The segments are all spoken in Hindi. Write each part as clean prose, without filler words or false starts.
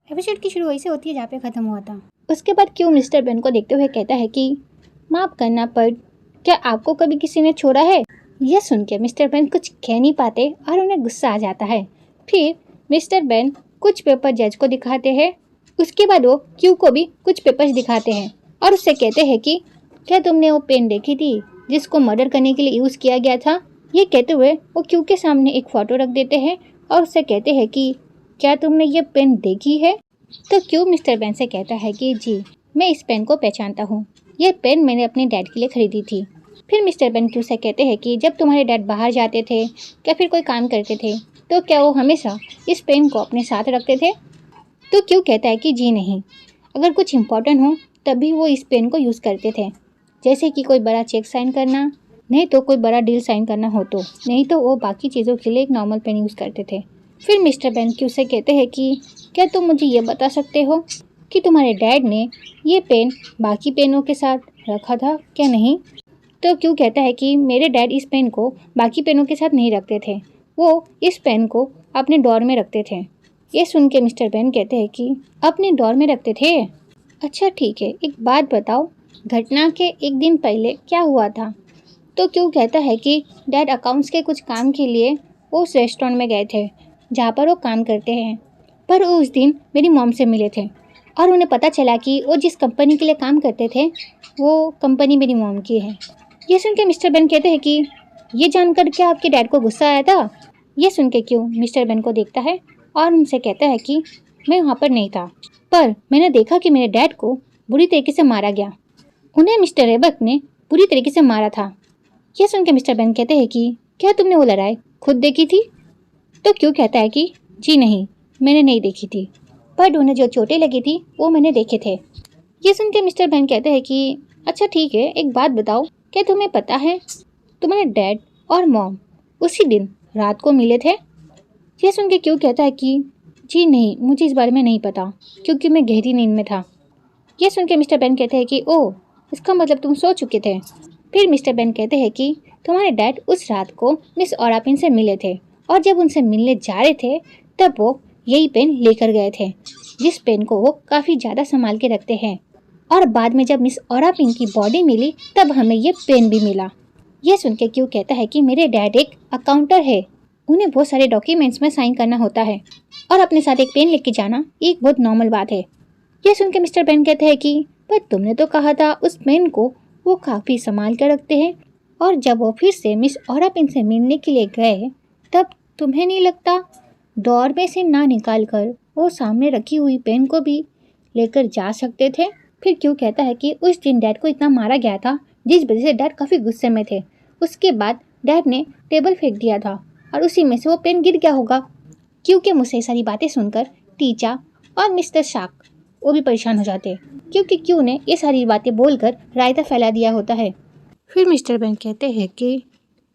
एपिसोड की शुरू वैसे होती है जहाँ पे ख़त्म हुआ था। उसके बाद क्यों मिस्टर बेन को देखते हुए कहता है कि माफ़ करना, पर क्या आपको कभी किसी ने छोड़ा है? यह सुन के मिस्टर बेन कुछ कह नहीं पाते और उन्हें गुस्सा आ जाता है। फिर मिस्टर बेन कुछ पेपर जज को दिखाते हैं। उसके बाद वो क्यू को भी कुछ पेपर्स दिखाते हैं और उससे कहते हैं कि क्या तुमने वो पेन देखी थी जिसको मर्डर करने के लिए यूज़ किया गया था? ये कहते हुए वो क्यू के सामने एक फ़ोटो रख देते हैं और उससे कहते हैं कि क्या तुमने ये पेन देखी है? तो क्यू मिस्टर बेन से कहता है कि जी, मैं इस पेन को पहचानता हूँ। ये पेन मैंने अपने डैड के लिए खरीदी थी। फिर मिस्टर बेन क्यू से कहते हैं कि जब तुम्हारे डैड बाहर जाते थे या फिर कोई काम करते थे तो क्या वो हमेशा इस पेन को अपने साथ रखते थे? तो क्यू कहता है कि जी नहीं, अगर कुछ इम्पोर्टेंट हो तभी वो इस पेन को यूज़ करते थे, जैसे कि कोई बड़ा चेक साइन करना, नहीं तो कोई बड़ा डील साइन करना हो तो, नहीं तो वो बाकी चीज़ों के लिए एक नॉर्मल पेन यूज़ करते थे। फिर मिस्टर बेन क्यू से कहते हैं कि क्या तुम मुझे ये बता सकते हो कि तुम्हारे डैड ने ये पेन बाकी पेनों के साथ रखा था क्या नहीं? तो क्यू कहता है कि मेरे डैड इस पेन को बाकी पेनों के साथ नहीं रखते थे, वो इस पेन को अपने ड्रॉअर में रखते थे। ये सुन के मिस्टर बेन कहते हैं कि अपने ड्रॉअर में रखते थे? अच्छा ठीक है, एक बात बताओ, घटना के एक दिन पहले क्या हुआ था? तो क्यू कहता है कि डैड अकाउंट्स के कुछ काम के लिए उस रेस्टोरेंट में गए थे जहाँ पर वो काम करते हैं, पर वो उस दिन मेरी मॉम से मिले थे और उन्हें पता चला कि वो जिस कंपनी के लिए काम करते थे वो कंपनी मेरी मॉम की है। ये सुन के मिस्टर बेन कहते हैं कि ये जानकर क्या आपके डैड को गुस्सा आया था? ये सुन के क्यों मिस्टर बेन को देखता है और उनसे कहता है कि मैं वहाँ पर नहीं था, पर मैंने देखा कि मेरे डैड को बुरी तरीके से मारा गया। उन्हें मिस्टर रेबक ने बुरी तरीके से मारा था। यह सुन के मिस्टर बेन कहते हैं कि क्या तुमने वो लड़ाई खुद देखी थी? तो क्यों कहता है कि जी नहीं, मैंने नहीं देखी थी, पर उन्हें जो चोटें लगी थी वो मैंने देखे थे। ये सुन के मिस्टर बेन कहते हैं कि अच्छा ठीक है, एक बात बताओ, क्या तुम्हें पता है तुम्हारे डैड और मॉम उसी दिन रात को मिले थे? यह सुन के क्यों कहता है कि जी नहीं, मुझे इस बारे में नहीं पता क्योंकि मैं गहरी नींद में था। यह सुन के मिस्टर बेन कहते हैं कि ओह, इसका मतलब तुम सो चुके थे। फिर मिस्टर बेन कहते हैं कि तुम्हारे डैड उस रात को मिस ओरापिन से मिले थे और जब उनसे मिलने जा रहे थे तब वो यही पेन लेकर गए थे, जिस पेन को वो काफ़ी ज़्यादा संभाल के रखते हैं, और बाद में जब मिस ओरापिन की बॉडी मिली तब हमें ये पेन भी मिला। यह सुन के क्यों कहता है कि मेरे डैड एक अकाउंटर है, उन्हें बहुत सारे डॉक्यूमेंट्स में साइन करना होता है और अपने साथ एक पेन लेके जाना एक बहुत नॉर्मल बात है। यह सुन के मिस्टर बेन कहते हैं कि पर तुमने तो कहा था उस पेन को वो काफ़ी संभाल कर रखते हैं, और जब वो फिर से मिस ओरापिन से मिलने के लिए गए तब तुम्हें नहीं लगता ड्रॉअर में से ना निकाल कर वो सामने रखी हुई पेन को भी लेकर जा सकते थे? फिर क्यों कहता है कि उस दिन डैड को इतना मारा गया था जिस वजह से डैड काफ़ी गुस्से में थे। उसके बाद डैड ने टेबल फेंक दिया था और उसी में से वो पेन गिर गया होगा। क्योंकि मुझसे सारी बातें सुनकर टीचा और मिस्टर शाक वो भी परेशान हो जाते हैं, क्योंकि क्यू ने ये सारी बातें बोलकर रायता फैला दिया होता है। फिर मिस्टर बेन कहते हैं कि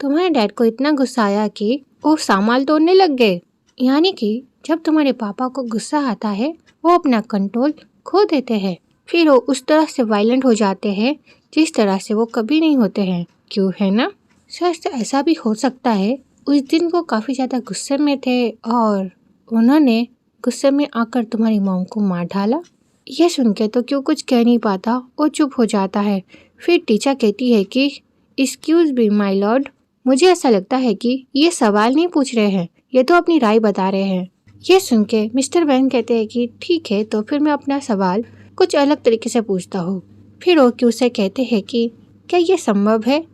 तुम्हारे डैड को इतना गुस्सा आया कि वो सामान तोड़ने लग गए, यानी कि जब तुम्हारे पापा को गुस्सा आता है वो अपना कंट्रोल खो देते हैं, फिर वो उस तरह से वायलेंट हो जाते हैं जिस तरह से वो कभी नहीं होते हैं। क्यों, है ना? शायद ऐसा भी हो सकता है उस दिन वो काफ़ी ज़्यादा गुस्से में थे और उन्होंने गुस्से में आकर तुम्हारी मॉम को मार डाला। यह सुन के तो क्यों कुछ कह नहीं पाता, वो चुप हो जाता है। फिर टीचर कहती है कि एक्सक्यूज मी माय लॉर्ड, मुझे ऐसा लगता है कि ये सवाल नहीं पूछ रहे हैं, ये तो अपनी राय बता रहे हैं। यह सुन के मिस्टर बेन कहते हैं कि ठीक है, तो फिर मैं अपना सवाल कुछ अलग तरीके से पूछता हूँ। फिर वो क्यू से कहते हैं कि क्या ये संभव है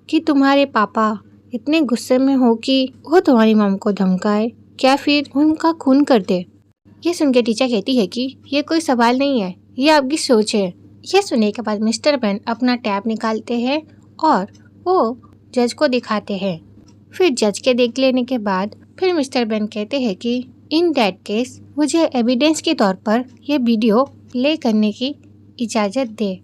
कि तुम्हारे पापा इतने गुस्से में हो कि वो तुम्हारी मॉम को धमकाए, क्या फिर उनका खून कर दे? ये सुन के टीचर कहती है कि ये कोई सवाल नहीं है, ये आपकी सोच है। यह सुनने के बाद मिस्टर बेन अपना टैब निकालते हैं और वो जज को दिखाते हैं। फिर जज के देख लेने के बाद फिर मिस्टर बेन कहते हैं कि इन दैट केस मुझे एविडेंस के तौर पर यह वीडियो प्ले करने की इजाज़त दे।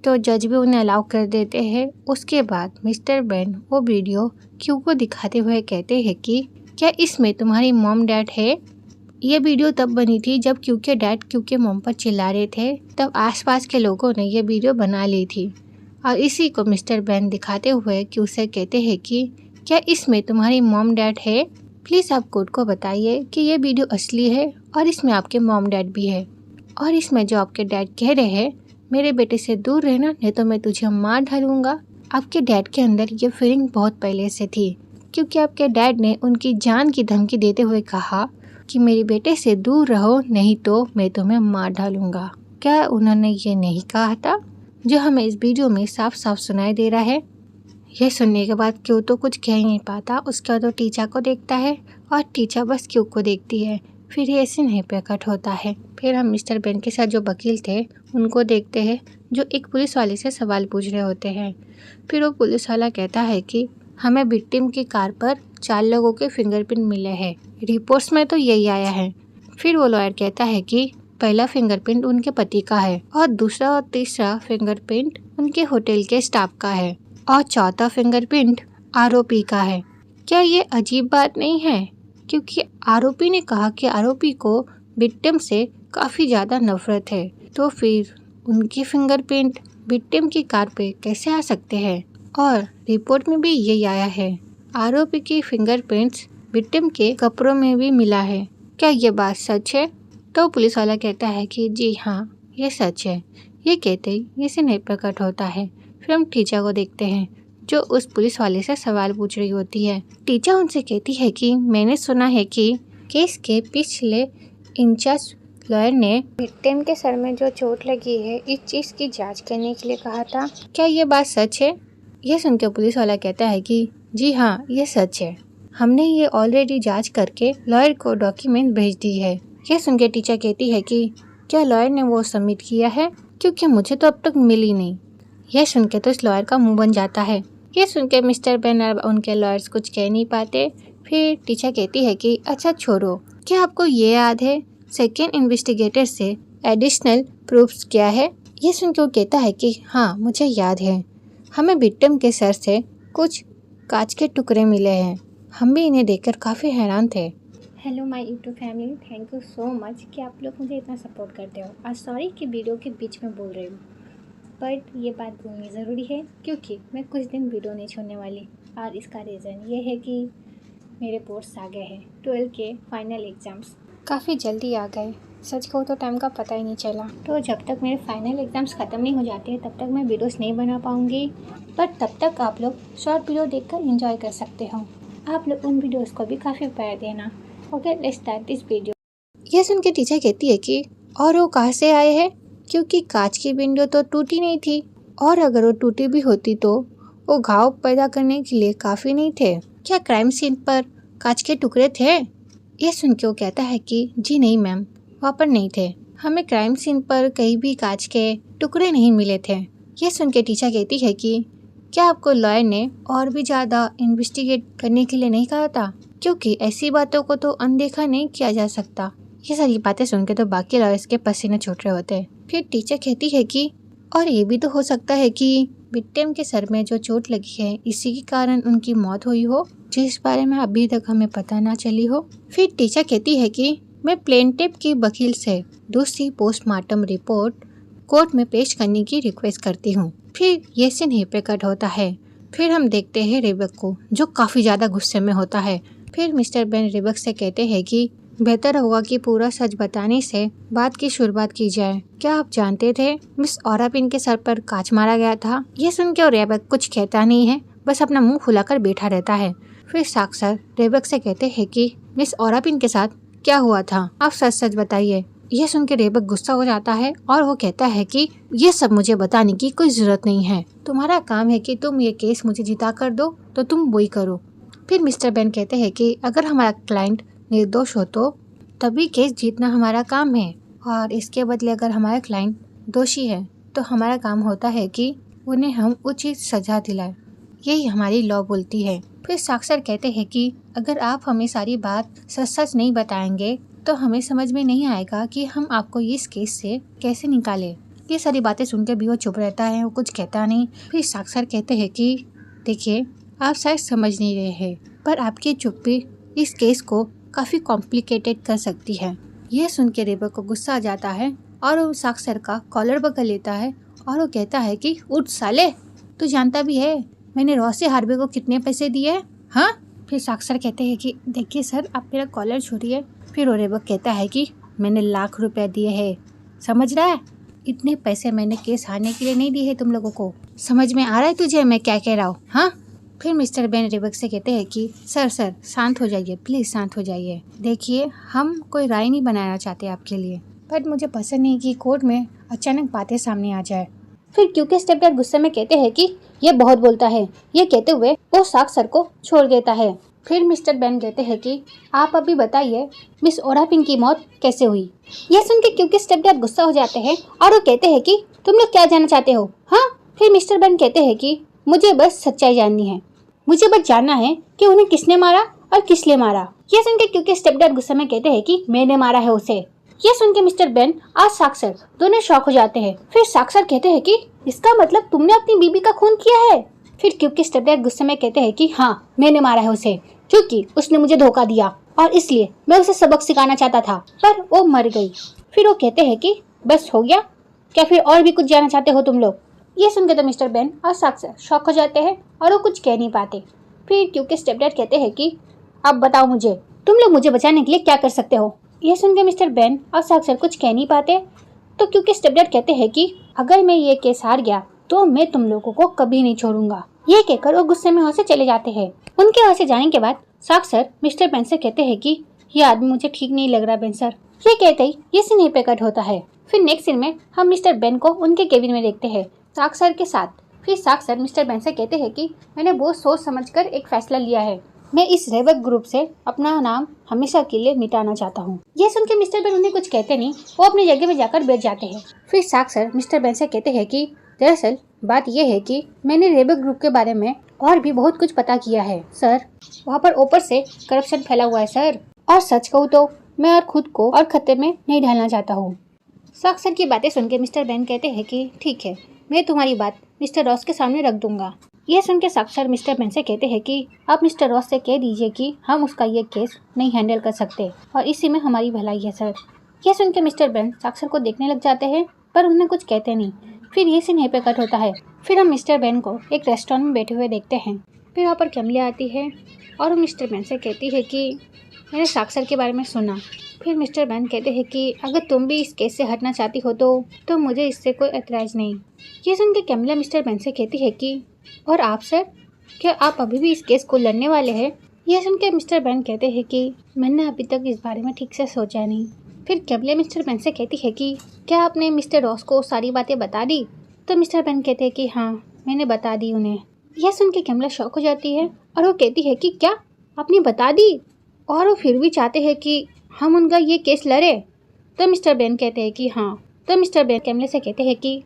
तो जज भी उन्हें अलाउ कर देते हैं। उसके बाद मिस्टर बेन वो वीडियो क्यू को दिखाते हुए कहते हैं कि क्या इसमें तुम्हारी मॉम डैड है? ये वीडियो तब बनी थी जब क्यू के डैड क्यू के मॉम पर चिल्ला रहे थे, तब आसपास के लोगों ने ये वीडियो बना ली थी और इसी को मिस्टर बेन दिखाते हुए क्यू से कहते हैं कि क्या इसमें तुम्हारी मॉम डैड है? प्लीज़ आप कोर्ट को बताइए कि ये वीडियो असली है और इसमें आपके मॉम डैड भी है, और इसमें जो आपके डैड कह रहे हैं मेरे बेटे से दूर रहना नहीं तो मैं तुझे मार डालूंगा। आपके डैड के अंदर ये फीलिंग बहुत पहले से थी, क्योंकि आपके डैड ने उनकी जान की धमकी देते हुए कहा कि मेरे बेटे से दूर रहो नहीं तो मैं तुम्हें मार डालूंगा। क्या उन्होंने ये नहीं कहा था, जो हमें इस वीडियो में साफ साफ सुनाई दे रहा है। यह सुनने के बाद क्यों तो कुछ कह नहीं पाता। उसके बाद वो टीचा को देखता है और टीचा बस क्यों को देखती है। फिर ये सीन है प्रकट होता है। फिर हम मिस्टर बेन के साथ जो वकील थे उनको देखते हैं, जो एक पुलिस वाले से सवाल पूछ रहे होते हैं। फिर वो पुलिस वाला कहता है कि हमें विक्टिम की कार पर 4 लोगों के फिंगरप्रिंट मिले हैं, रिपोर्ट्स में तो यही आया है। फिर वो लॉयर कहता है कि पहला फिंगरप्रिंट उनके पति का है और दूसरा और तीसरा फिंगरप्रिंट उनके होटल के स्टाफ का है और चौथा फिंगरप्रिंट आरोपी का है। क्या ये अजीब बात नहीं है, क्योंकि आरोपी ने कहा कि आरोपी को विक्टिम से काफ़ी ज़्यादा नफरत है, तो फिर उनके फिंगरप्रिंट विक्टिम की कार पे कैसे आ सकते हैं। और रिपोर्ट में भी यही आया है, आरोपी की फिंगरप्रिंट्स विक्टिम के कपड़ों में भी मिला है। क्या ये बात सच है? तो पुलिस वाला कहता है कि जी हाँ, ये सच है। ये कहते ही ये सीन प्रकट होता है। फिर हम टीचा को देखते हैं, जो उस पुलिस वाले से सवाल पूछ रही होती है। टीचा उनसे कहती है कि मैंने सुना है कि केस के पिछले इंचार्ज लॉयर ने विक्टिम के सर में जो चोट लगी है इस चीज़ की जांच करने के लिए कहा था। क्या ये बात सच है? यह सुनकर पुलिस वाला कहता है कि जी हाँ, ये सच है। हमने ये ऑलरेडी जांच करके लॉयर को डॉक्यूमेंट भेज दी है। यह सुनकर टीचर कहती है कि क्या लॉयर ने वो सबमिट किया है, क्योंकि मुझे तो अब तक मिली नहीं। यह सुनकर तो इस लॉयर का मुंह बन जाता है। यह सुनकर मिस्टर बेन और उनके लॉयर्स कुछ कह नहीं पाते। फिर टीचर कहती है कि अच्छा छोड़ो, क्या आपको ये याद है सेकेंड इन्वेस्टिगेटर से एडिशनल प्रूफ्स क्या है? यह सुनकर वो कहता है कि हाँ, मुझे याद है, हमें विक्टिम के सर से कुछ कांच के टुकड़े मिले हैं। हम भी इन्हें देखकर काफ़ी हैरान थे। Hello my YouTube family, thank you so much कि आप लोग मुझे इतना सपोर्ट करते हो। आज सॉरी कि वीडियो के बीच में बोल रही हूँ, बट ये बात बोलनी ज़रूरी है क्योंकि मैं कुछ दिन वीडियो नहीं छोड़ने वाली। और इसका रीज़न ये है कि मेरे बोर्ड्स आ गए हैं, 12 के फाइनल एग्ज़ाम्स काफ़ी जल्दी आ गए। सच कहूँ तो टाइम का पता ही नहीं चला। तो जब तक मेरे फाइनल एग्ज़ाम्स ख़त्म नहीं हो जाते तब तक मैं वीडियोस नहीं बना पाऊँगी, बट तब तक आप लोग शॉर्ट वीडियो देखकर एंजॉय कर सकते हो। आप लोग उन वीडियोस को भी काफ़ी प्यार देना। Okay, let's start this video. यह सुन के टीचर कहती है कि और वो कहाँ से आए हैं, क्योंकि कांच की विंडो तो टूटी नहीं थी, और अगर वो टूटी भी होती तो वो घाव पैदा करने के लिए काफ़ी नहीं थे। क्या क्राइम सीन पर कांच के टुकड़े थे? यह सुन के वो कहता है कि जी नहीं मैम, वहाँ पर नहीं थे। हमें क्राइम सीन पर कहीं भी कांच के टुकड़े नहीं मिले थे। यह सुन के टीचर कहती है कि क्या आपको लॉयर ने और भी ज़्यादा इन्वेस्टिगेट करने के लिए नहीं कहा था, क्योंकि ऐसी बातों को तो अनदेखा नहीं किया जा सकता। ये सारी बातें सुन के तो बाकी लॉयर्स के पसीने छूट रहे होते हैं। फिर टीचर कहती है कि और ये भी तो हो सकता है कि विक्टिम के सर में जो चोट लगी है इसी के कारण उनकी मौत हुई हो, जिस बारे में अभी तक हमें पता ना चली हो। फिर टीचर कहती है कि मैं प्लेंटिफ की वकील से दूसरी पोस्टमार्टम रिपोर्ट कोर्ट में पेश करने की रिक्वेस्ट करती हूँ। फिर ये सीन ही प्रकट होता है। फिर हम देखते हैं रेबक को, जो काफ़ी ज़्यादा गुस्से में होता है। फिर मिस्टर बेन रेबक से कहते हैं कि बेहतर होगा कि पूरा सच बताने से बात की शुरुआत की जाए। क्या आप जानते थे मिस ओरापिन के सर पर कांच मारा गया था? ये सुन के रेबक कुछ कहता नहीं है, बस अपना मुंह फुलाकर बैठा रहता है। फिर साक्षर रेबक से कहते हैं कि मिस ओरापिन के साथ क्या हुआ था, आप सच सच बताइए। यह सुन के रेबक गुस्सा हो जाता है और वो कहता है कि ये सब मुझे बताने की कोई जरूरत नहीं है, तुम्हारा काम है कि तुम ये केस मुझे जिता कर दो, तो तुम वही करो। फिर मिस्टर बेन कहते हैं कि अगर हमारा क्लाइंट निर्दोष हो तो तभी केस जीतना हमारा काम है, और इसके बदले अगर हमारा क्लाइंट दोषी है तो हमारा काम होता है कि उन्हें हम उचित सजा दिलाएं। यही हमारी लॉ बोलती है। फिर साक्षर कहते हैं कि अगर आप हमें सारी बात सच सच नहीं बताएंगे तो हमें समझ में नहीं आएगा कि हम आपको इस केस से कैसे निकालें। ये सारी बातें सुनकर भी वो चुप रहता है, वो कुछ कहता नहीं। फिर साक्षर कहते हैं कि देखिए, आप शायद समझ नहीं रहे हैं, पर आपकी चुप्पी इस केस को काफ़ी कॉम्प्लिकेटेड कर सकती है। यह सुन के रेबक को गुस्सा आ जाता है और वो साक्षर का कॉलर पकड़ लेता है और वो कहता है कि उठ साले, तू जानता भी है मैंने रोसे हार्वे को कितने पैसे दिए हैं? हाँ, फिर साक्षर कहते हैं कि देखिए सर, आप मेरा कॉलर छोड़िए। फिर रेबक कहता है कि मैंने लाख रुपए दिए हैं, समझ रहा है? इतने पैसे मैंने केस हारने के लिए नहीं दिए हैं तुम लोगों को। समझ में आ रहा है तुझे मैं क्या कह रहा हूँ? हाँ। फिर मिस्टर बेन रेबक से कहते हैं कि सर शांत हो जाइए, प्लीज़ शांत हो जाइए। देखिए, हम कोई राय नहीं बनाना चाहते आपके लिए, बट मुझे पसंद नहीं कि कोर्ट में अचानक बातें सामने आ जाए। फिर क्योंकि स्टेपडैड गुस्से में कहते हैं कि ये बहुत बोलता है। ये कहते हुए वो साक्षर को छोड़ देता है। फिर मिस्टर बेन कहते हैं कि आप अभी बताइए मिस ओरापिन की मौत कैसे हुई। यह सुन के क्योंकि स्टेपडैड गुस्सा हो जाते हैं और वो कहते हैं कि तुम लोग क्या जानना चाहते हो? हाँ। फिर मिस्टर बेन कहते हैं कि मुझे बस सच्चाई जाननी है, मुझे बस जानना है कि उन्हें किसने मारा और किस लिए मारा। यह सुन के क्योंकि स्टेपडैड गुस्से में कहते हैं कि मैंने मारा है उसे। यह सुन के मिस्टर बेन और साक्षर दोनों शॉक हो जाते हैं। फिर साक्षर कहते हैं कि इसका मतलब तुमने अपनी बीबी का खून किया है। फिर क्योंकि स्टेपडैड गुस्से में कहते हैं कि हाँ, मैंने मारा है उसे, क्योंकि उसने मुझे धोखा दिया और इसलिए मैं उसे सबक सिखाना चाहता था, पर वो मर गई। फिर वो कहते हैं कि बस हो गया क्या? फिर और भी कुछ जानना चाहते हो तुम लोग? ये सुन के तो मिस्टर बेन और साक्षर शॉक हो जाते हैं और वो कुछ कह नहीं पाते। फिर क्योंकि स्टेपडैड कहते हैं कि अब बताओ मुझे, तुम लोग मुझे बचाने के लिए क्या कर सकते हो? यह सुन के मिस्टर बेन और साक्षर कुछ कह नहीं पाते। तो क्योंकि स्टेपडैड कहते हैं कि अगर मैं ये केस हार गया तो मैं तुम लोगों को कभी नहीं छोड़ूंगा। ये कहकर वो गुस्से में वहाँ से चले जाते हैं। उनके वहाँ से जाने के बाद साक्षर मिस्टर बेन से कहते हैं कि ये आदमी मुझे ठीक नहीं लग रहा बेन सर। ये कहते ही ये सीन यहीं पे कट होता है। फिर नेक्स्ट सीन में हम मिस्टर बेन को उनके केबिन में देखते हैं साक्षर के साथ। फिर साक्षर मिस्टर बेन से कहते हैं कि मैंने बहुत सोच समझकर एक फैसला लिया है, मैं इस रेबक ग्रुप से अपना नाम हमेशा के लिए मिटाना चाहता हूँ। यह सुन के मिस्टर बेन उन्हें कुछ कहते नहीं, वो अपनी जगह में जाकर बैठ जाते हैं। फिर साक्षर मिस्टर बेन से कहते हैं कि दरअसल बात यह है कि मैंने रेबक ग्रुप के बारे में और भी बहुत कुछ पता किया है सर। वहाँ पर ऊपर से करप्शन फैला हुआ है सर, और सच कहूँ तो मैं और खुद को और खतरे में नहीं डालना चाहता हूँ। साक्षर की बातें सुन के मिस्टर बेन कहते हैं कि ठीक है, मैं तुम्हारी बात मिस्टर रॉस के सामने रख दूंगा। यह सुन के साक्षर मिस्टर बेन से कहते हैं कि आप मिस्टर रॉस से कह दीजिए कि हम उसका ये केस नहीं हैंडल कर सकते और इसी में हमारी भलाई है सर। यह सुन के मिस्टर बेन साक्षर को देखने लग जाते हैं, पर उन्हें कुछ कहते नहीं। फिर ये सीन यहीं पे कट होता है। फिर हम मिस्टर बेन को एक रेस्टोरेंट में बैठे हुए देखते हैं। फिर वहाँ पर कैमलिया आती है और वो मिस्टर बेन से कहती है कि मैंने साक्षर के बारे में सुना। फिर मिस्टर बेन कहते हैं कि अगर तुम भी इस केस से हटना चाहती हो तो मुझे इससे कोई एतराज़ नहीं। ये सुन के कैमलिया मिस्टर बेन से कहती है कि और आप सर, क्या आप अभी भी इस केस को लड़ने वाले हैं? यह सुन के मिस्टर बेन कहते हैं कि मैंने अभी तक इस बारे में ठीक से सोचा नहीं। फिर कैमलिया मिस्टर बेन से कहती है कि क्या आपने मिस्टर रॉस को सारी बातें बता दी? तो मिस्टर बेन कहते हैं कि हाँ, मैंने बता दी उन्हें। यह सुन के कैमलिया शॉक हो जाती है और वो कहती है कि क्या आपने बता दी? और वो फिर भी चाहते हैं कि हम उनका ये केस लड़े? तो मिस्टर बेन कहते हैं कि हाँ। तो मिस्टर बेन कैमलिया से कहते हैं कि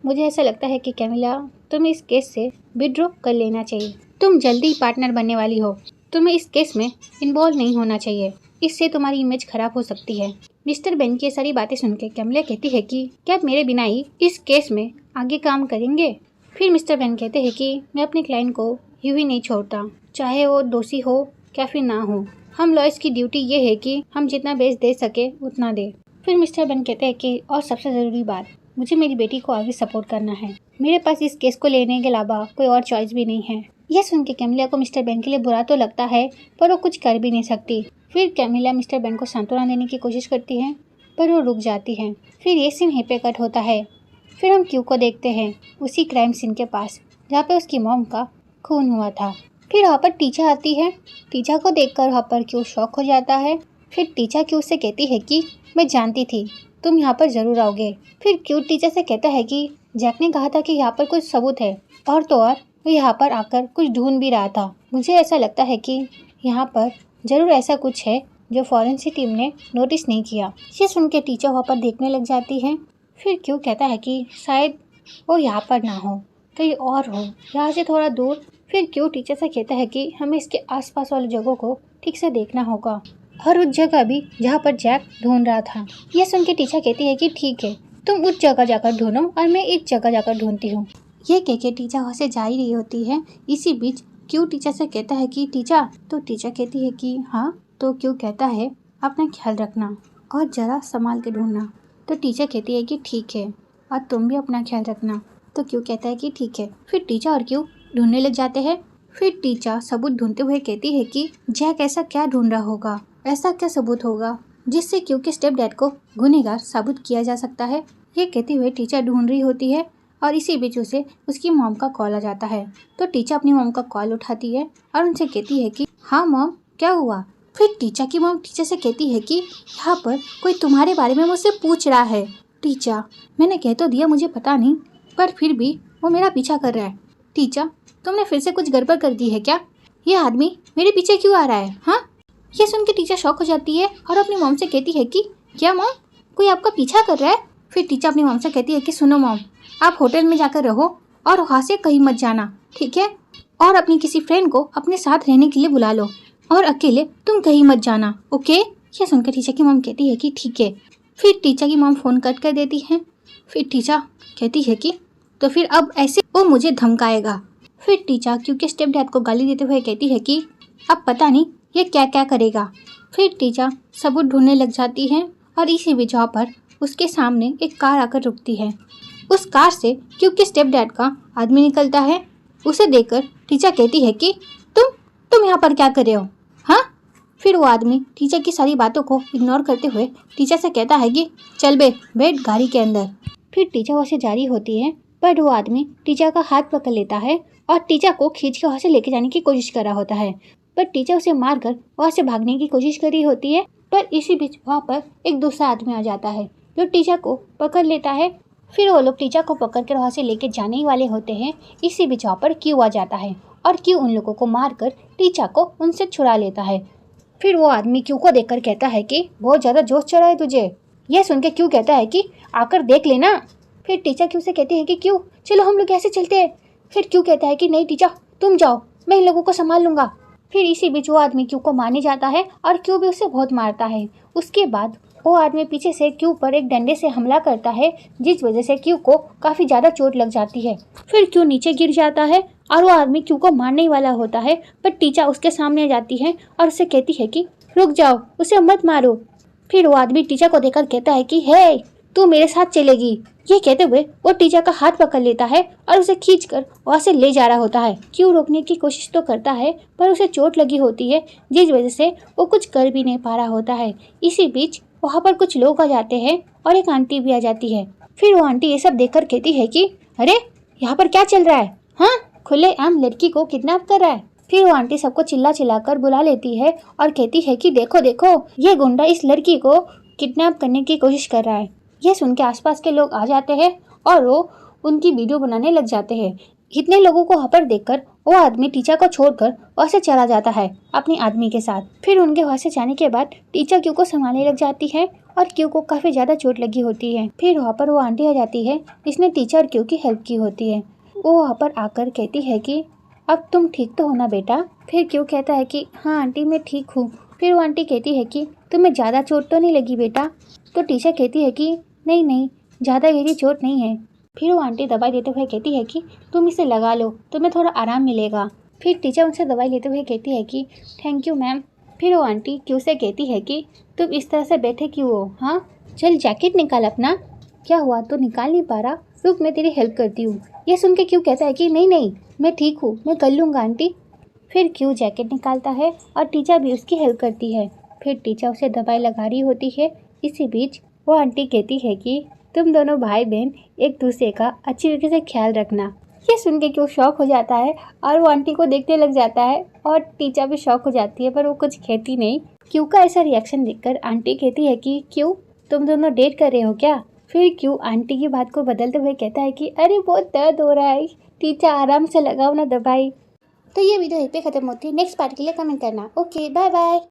मुझे ऐसा लगता है कि कैमलिया, तुम्हें इस केस से विड्रॉ कर लेना चाहिए। तुम जल्दी पार्टनर बनने वाली हो, तुम्हें इस केस में इन्वॉल्व नहीं होना चाहिए, इससे तुम्हारी इमेज खराब हो सकती है। मिस्टर बेन की सारी बातें सुन के कैमलिया कहती है कि क्या आप मेरे बिना ही इस केस में आगे काम करेंगे? फिर मिस्टर बेन कहते हैं कि मैं अपने क्लाइंट को यूं ही नहीं छोड़ता, चाहे वो दोषी हो या फिर ना हो। हम लॉयर्स की ड्यूटी ये है कि हम जितना बेस दे सके उतना दे। फिर मिस्टर बेन कहते हैं कि और सबसे ज़रूरी बात, मुझे मेरी बेटी को आगे सपोर्ट करना है, मेरे पास इस केस को लेने के अलावा कोई और चॉइस भी नहीं है। यह सुन के कैमलिया को मिस्टर बेन के लिए बुरा तो लगता है, पर वो कुछ कर भी नहीं सकती। फिर कैमलिया मिस्टर बेन को सांत्वना देने की कोशिश करती है, पर वो रुक जाती है। फिर ये सीन यहीं पे कट होता है। फिर हम क्यू को देखते हैं उसी क्राइम सीन के पास जहाँ पे उसकी मॉम का खून हुआ था। फिर वहाँ पर टीचर आती है। टीचर को देखकर वहाँ पर क्यू शॉक हो जाता है। फिर टीचर क्यू से कहती है कि मैं जानती थी तुम यहाँ पर ज़रूर आओगे। फिर क्यू टीचर से कहता है कि जैक ने कहा था कि यहाँ पर कुछ सबूत है, और तो और वो यहाँ पर आकर कुछ ढूंढ भी रहा था। मुझे ऐसा लगता है कि यहाँ पर ज़रूर ऐसा कुछ है जो फॉरेंसिक टीम ने नोटिस नहीं किया। ये सुन के टीचर वहाँ पर देखने लग जाती है। फिर क्यू कहता है कि शायद वो यहाँ पर ना हो, कहीं और हो, यहाँ से थोड़ा दूर। फिर क्यू टीचर से कहता है कि हमें इसके आसपास वाली जगहों को ठीक से देखना होगा, और उस जगह भी जहाँ पर जैक ढूंढ रहा था। यह सुन के टीचर कहती है कि ठीक है, तुम उस जगह जाकर ढूंढो और मैं इस जगह जाकर ढूंढती हूँ। ये कह के टीचर वहाँ से जा ही रही होती है। इसी बीच क्यू टीचर से कहता है कि टीचर, तो टीचर कहती है कि हाँ। तो क्यू कहता है अपना ख्याल रखना और ज़रा संभाल के ढूंढना। तो टीचर कहती है कि ठीक है, और तुम भी अपना ख्याल रखना। तो क्यू कहता है कि ठीक है। फिर टीचर और क्यू ढूंढने लग जाते हैं। फिर टीचा सबूत ढूंढते हुए कहती है कि जैक ऐसा क्या ढूंढ रहा होगा, ऐसा क्या सबूत होगा जिससे क्यू के स्टेप डैड को गुनहगार साबित किया जा सकता है। ये कहते हुए टीचा ढूंढ रही होती है और इसी बीच उसे उसकी मॉम का कॉल आ जाता है। तो टीचा अपनी मॉम का कॉल उठाती है और उनसे कहती है कि हाँ मॉम, क्या हुआ। फिर टीचा की मॉम टीचा से कहती है कि यहाँ पर कोई तुम्हारे बारे में मुझसे पूछ रहा है। टीचा, मैंने कह तो दिया मुझे पता नहीं, पर फिर भी वो मेरा पीछा कर रहा है। टीचा, तुमने फिर से कुछ गड़बड़ कर दी है क्या? ये आदमी मेरे पीछे क्यों आ रहा है? हाँ। ये सुन के टीचा शॉक हो जाती है और अपनी मॉम से कहती है कि क्या मॉम, कोई आपका पीछा कर रहा है? फिर टीचा अपनी मॉम से कहती है कि सुनो मॉम, आप होटल में जाकर रहो और वहाँ से कहीं मत जाना, ठीक है? और अपनी किसी फ्रेंड को अपने साथ रहने के लिए बुला लो और अकेले तुम कहीं मत जाना, ओके? ये सुनकर टीचा की मॉम कहती है कि ठीक है। फिर टीचा की मॉम फ़ोन कट कर देती है। फिर टीचा कहती है कि तो फिर अब ऐसे वो मुझे धमकाएगा। फिर टीचा क्योंकि स्टेप डैड को गाली देते हुए कहती है कि अब पता नहीं ये क्या क्या करेगा। फिर टीचा सबूत ढूंढने लग जाती है और इसी बीच वहाँ पर उसके सामने एक कार आकर रुकती है। उस कार से क्योंकि स्टेप डैड का आदमी निकलता है। उसे देखकर टीचा कहती है कि तुम यहाँ पर क्या कर रहे हो? हाँ। फिर वो आदमी टीचा की सारी बातों को इग्नोर करते हुए टीचा से कहता है कि चल बैठ गाड़ी के अंदर। फिर टीचा वहाँ से जारी होती है, पर वो आदमी टीचा का हाथ पकड़ लेता है और टीचा को खींच के वहाँ से लेके जाने की कोशिश कर रहा होता है। पर टीचा उसे मारकर वहाँ से भागने की कोशिश कर रही होती है। पर इसी बीच वहाँ पर एक दूसरा आदमी आ जाता है जो टीचा को पकड़ लेता है। फिर वो लोग टीचा को पकड़ कर वहाँ से लेके जाने ही वाले होते हैं। इसी बीच वहाँ पर क्यू आ जाता है और क्यू उन लोगों को मारकर टीचा को उनसे छुड़ा लेता है। फिर वो आदमी क्यू को देखकर कहता है कि बहुत ज़्यादा जोश चढ़ा है तुझे। यह सुन के क्यू कहता है कि आकर देख लेना। फिर टीचा क्यू से कहती है कि क्यू, चलो हम लोग ऐसे चलते हैं। फिर क्यू कहता है कि नहीं टीचा, तुम जाओ, मैं इन लोगों को संभाल लूँगा। फिर इसी बीच वो आदमी क्यू को मारने जाता है और क्यू भी उसे बहुत मारता है। उसके बाद वो आदमी पीछे से क्यू पर एक डंडे से हमला करता है, जिस वजह से क्यू को काफ़ी ज़्यादा चोट लग जाती है। फिर क्यू नीचे गिर जाता है और वो आदमी क्यू को मारने ही वाला होता है, पर टीचा उसके सामने आ जाती है और उसे कहती है कि रुक जाओ, उसे मत मारो। फिर वो आदमी टीचा को देखकर कहता है कि हे, तू मेरे साथ चलेगी। ये कहते हुए वो टीचा का हाथ पकड़ लेता है और उसे खींचकर वहाँ से ले जा रहा होता है। क्यू रोकने की कोशिश तो करता है, पर उसे चोट लगी होती है, जिस वजह से वो कुछ कर भी नहीं पा रहा होता है। इसी बीच वहाँ पर कुछ लोग आ जाते हैं और एक आंटी भी आ जाती है। फिर वो आंटी ये सब देखकर कहती है कि अरे, यहाँ पर क्या चल रहा है? हाँ, खुलेआम लड़की को किडनैप कर रहा है। फिर वो आंटी सबको चिल्ला कर बुला लेती है और कहती है कि देखो देखो, ये गुंडा इस लड़की को किडनैप करने की कोशिश कर रहा है। यह सुन के आसपास के लोग आ जाते हैं और वो उनकी वीडियो बनाने लग जाते हैं। इतने लोगों को वहाँ पर देखकर वो आदमी टीचा को छोड़कर वहाँ से चला जाता है अपने आदमी के साथ। फिर उनके वहाँ से जाने के बाद टीचा क्यू को संभालने लग जाती है और क्यू को काफ़ी ज़्यादा चोट लगी होती है। फिर वहाँ पर वो आंटी आ जाती है जिसने टीचा और क्यू की हेल्प की होती है। वो वहाँ पर आकर कहती है कि अब तुम ठीक तो हो ना बेटा? फिर क्यू कहता है कि हाँ आंटी, मैं ठीक हूँ। फिर वो आंटी कहती है कि तुम्हें ज़्यादा चोट तो नहीं लगी बेटा? तो टीचा कहती है कि नहीं, ज़्यादा गहरी चोट नहीं है। फिर वो आंटी दवाई देते हुए कहती है कि तुम इसे लगा लो, तुम्हें थोड़ा आराम मिलेगा। फिर टीचर उनसे दवाई लेते हुए कहती है कि थैंक यू मैम। फिर वो आंटी क्यू से कहती है कि तुम इस तरह से बैठे क्यों हो? हाँ, चल जैकेट निकाल अपना। क्या हुआ, तो निकाल नहीं पा रहा? रुक, मैं तेरी हेल्प करती हूँ। यह सुन के क्यू कहता है कि नहीं, मैं ठीक हूँ, मैं कर लूँगा आंटी। फिर क्यू जैकेट निकालता है और टीचर भी उसकी हेल्प करती है। फिर टीचर उसे दवाई लगा रही होती है। इसी बीच वो आंटी कहती है कि तुम दोनों भाई बहन एक दूसरे का अच्छी तरीके से ख्याल रखना। ये सुन के क्यों शौक हो जाता है और वो आंटी को देखने लग जाता है और टीचर भी शौक हो जाती है, पर वो कुछ कहती नहीं। क्यू का ऐसा रिएक्शन देखकर आंटी कहती है कि क्यू, तुम दोनों डेट कर रहे हो क्या? फिर क्यू आंटी की बात को बदलते हुए कहता है कि अरे बहुत दर्द हो रहा है टीचर, आराम से लगाओ ना दवाई। तो ये वीडियो यहीं पे खत्म होती है। नेक्स्ट पार्ट के लिए कमेंट करना। Okay, bye bye.